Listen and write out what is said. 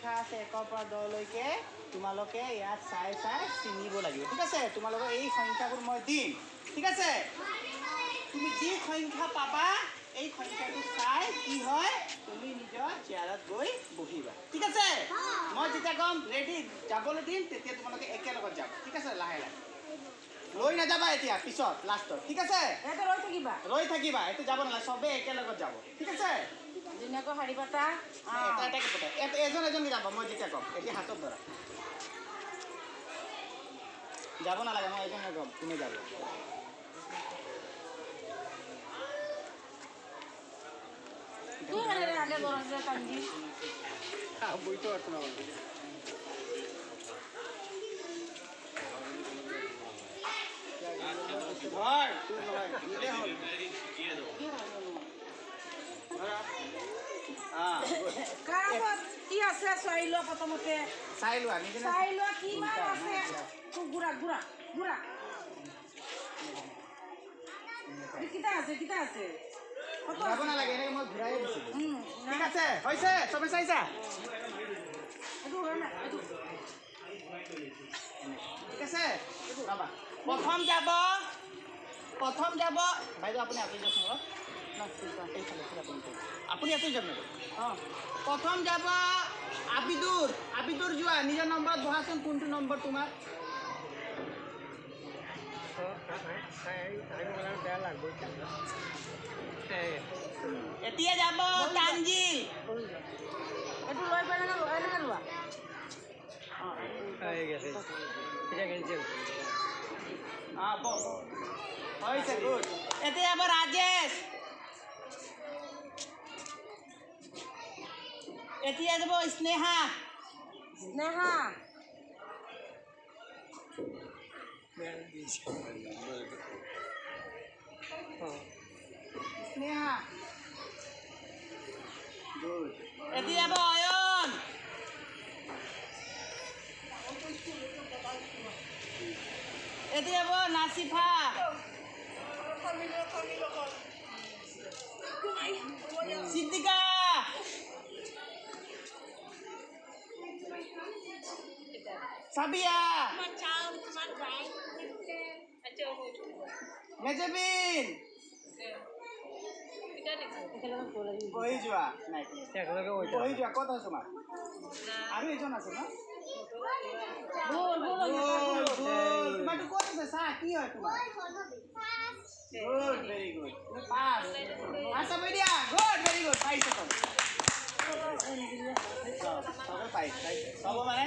সংখ্যা আছে 1 পৰা 10 লৈকে তোমালোকে ইয়াত চাই চাই চিনিব লাগিব ঠিক আছে তোমালোকে এই সংখ্যাবোৰ মই দিম ঠিক আছে তুমি যি সংখ্যা পাবা এই সংখ্যাটো চাই কি হয় তুমি নিজৰ চেয়াৰত গৈ বহিবা ঠিক আছে মই যেতিয়া কম ৰেডি যাবলৈ দিম তেতিয়া তোমালোকে একেলগত যাব ঠিক আছে লাহে লাহে লৈ নাযাবা এতিয়া পিছত লাষ্টত ঠিক আছে এটা ৰৈ থাকিবা এইটো যাব নালাগে সবে একেলগত যাব ঠিক আছে দিনকো হাৰি পাতা এটা এটাকে পতা এজন এজনকে যাব মই যেতিয়া কম এতিয়া হাতত ধৰা যাব নালাগে মই এজনে কম তুমি যাব তুই আগে গৰজে কান্দি বইতো আছে না বলতে ভাই তুই ভাই দিলে হল কাগজ কি আছে চাইলো প্ৰথমতে চাইলো আমি চাইলো কি মান আছে গুড়া কিটা আছে যাব না লাগে এনেকে মই ঘুরাই দিছি ঠিক আছে হইছে সবে চাইছা ঠিক আছে বাবা প্রথম যাব বাইদেউ আপনি আপনি যাচ্ছেন আপনি এতই যাবেন প্রথম যাব আবিদুর যোৱা নিজৰ নম্বৰত বহাচোন কোনটো নম্বৰ তোমাৰ এতিয়া যাব তানজিল এটো লৈ পালে না লোৱা হয়েছে গুড এতিয়া যাব রাজেশ এতিয়া যাব স্নেহা স্নেহা গুড এতিয়া যাব অয়ন এতিয়া যাব নাসিফা সিদ্দিকা সাবিয়া মেজবিন বহি যোৱা নাই বহি যোৱা ক'ত আছে তোমাৰ আৰু এজন আছে ন তোমাৰটো ক'ত আছে চা কি হয় তোমাৰ গুড ভেৰি গুড পাছ আচ্ছা বহি দিয়া গুড ভেৰি গুড পাইছে চব পাইছে চব মানে